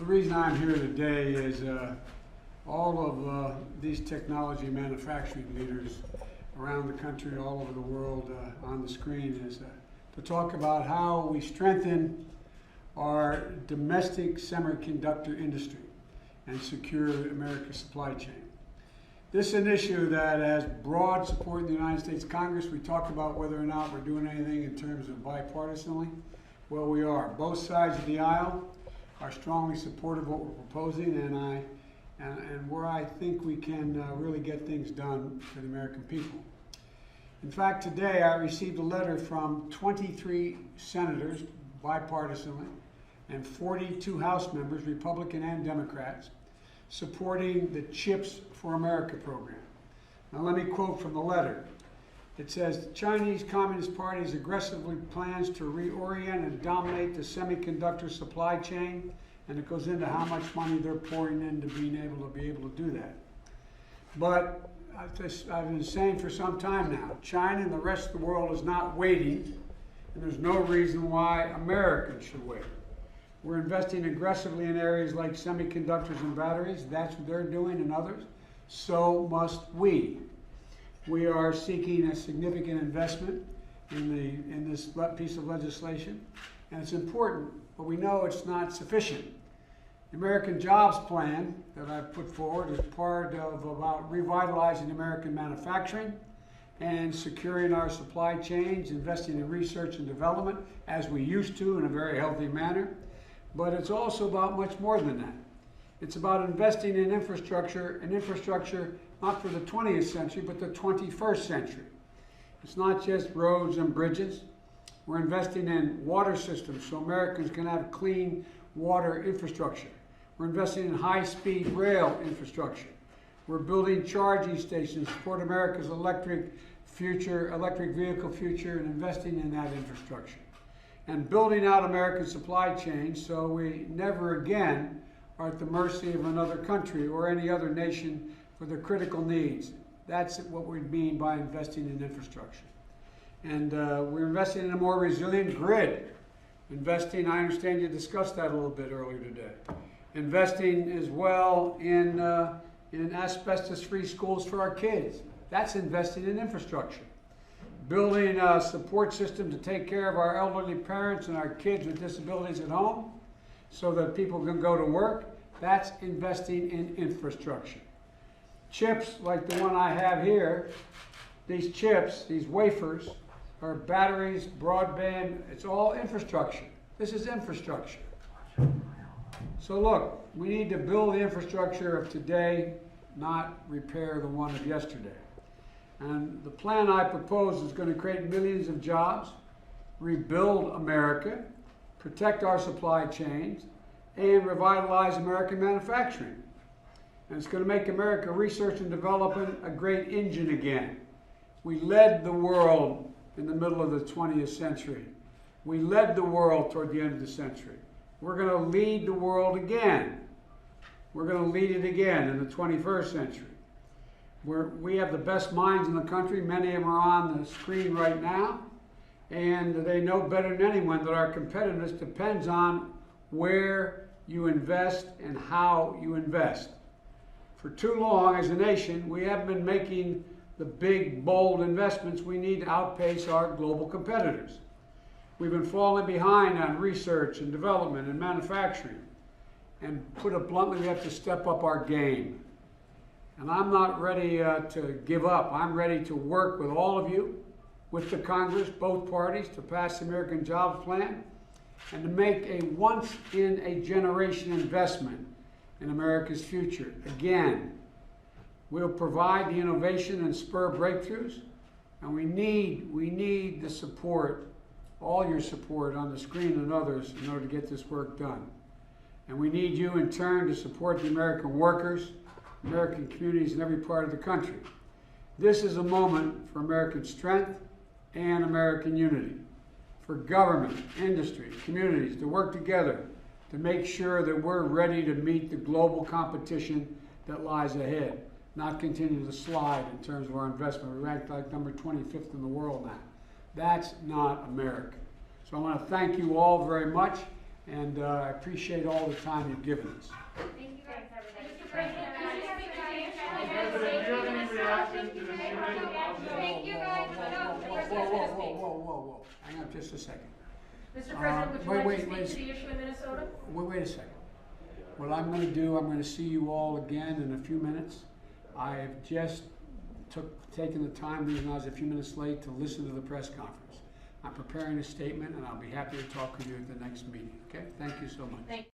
the reason I'm here today is all of these technology manufacturing leaders around the country, all over the world on the screen is to talk about how we strengthen our domestic semiconductor industry and secure America's supply chain. This is an issue that has broad support in the United States Congress. We talked about whether or not we're doing anything in terms of bipartisanly. Well, we are. Both sides of the aisle are strongly supportive of what we're proposing, and where I think we can really get things done for the American people. In fact, today I received a letter from 23 senators, bipartisanly, and 42 House members, Republican and Democrats, supporting the CHIPS for America program. Now let me quote from the letter. It says, the Chinese Communist Party aggressively plans to reorient and dominate the semiconductor supply chain, and it goes into how much money they're pouring into being able to do that. But I've been saying for some time now, China and the rest of the world is not waiting, and there's no reason why Americans should wait. We're investing aggressively in areas like semiconductors and batteries. That's what they're doing, and others. So must we. We are seeking a significant investment in this piece of legislation, and it's important, but we know it's not sufficient. The American Jobs Plan that I've put forward is part of about revitalizing American manufacturing and securing our supply chains, investing in research and development as we used to in a very healthy manner. But it's also about much more than that. It's about investing in infrastructure, not for the 20th century, but the 21st century. It's not just roads and bridges. We're investing in water systems so Americans can have clean water infrastructure. We're investing in high-speed rail infrastructure. We're building charging stations to support America's electric vehicle future, and investing in that infrastructure. And building out American supply chains so we never again are at the mercy of another country or any other nation for their critical needs. That's what we mean by investing in infrastructure. And we're investing in a more resilient grid. Investing, I understand you discussed that a little bit earlier today. Investing as well in asbestos-free schools for our kids. That's investing in infrastructure. Building a support system to take care of our elderly parents and our kids with disabilities at home so that people can go to work. That's investing in infrastructure. Chips like the one I have here, these chips, these wafers, are batteries, broadband, it's all infrastructure. This is infrastructure. So look, we need to build the infrastructure of today, not repair the one of yesterday. And the plan I propose is going to create millions of jobs, rebuild America, protect our supply chains, and revitalize American manufacturing. And it's going to make America research and development a great engine again. We led the world in the middle of the 20th century. We led the world toward the end of the century. We're going to lead the world again. We're going to lead it again in the 21st century. We have the best minds in the country. Many of them are on the screen right now. And they know better than anyone that our competitiveness depends on where you invest and how you invest. For too long as a nation, we haven't been making the big, bold investments we need to outpace our global competitors. We've been falling behind on research and development and manufacturing. And put it bluntly, we have to step up our game. And I'm not ready to give up. I'm ready to work with all of you, with the Congress, both parties, to pass the American Jobs Plan and to make a once-in-a-generation investment in America's future. Again, we'll provide the innovation and spur breakthroughs, and we need the support, all your support on the screen and others, in order to get this work done. And we need you in turn to support the American workers, American communities in every part of the country. This is a moment for American strength and American unity, for government, industry, communities to work together to make sure that we're ready to meet the global competition that lies ahead, not continue to slide in terms of our investment. We rank like number 25th in the world now. That's not America. So I want to thank you all very much. and I appreciate all the time you've given us. Thank you guys, everybody. Mr. President, President, do you have any reaction to the shooting? Thank you guys. Whoa. Hang on just a second. Mr. President, would you wait, like to wait, speak to the issue in Minnesota? Wait a second. What I'm going to do, I'm going to see you all again in a few minutes. I have just taken the time, even though I was a few minutes late, to listen to the press conference. I'm preparing a statement, and I'll be happy to talk with you at the next meeting. Okay? Thank you so much. Thank you.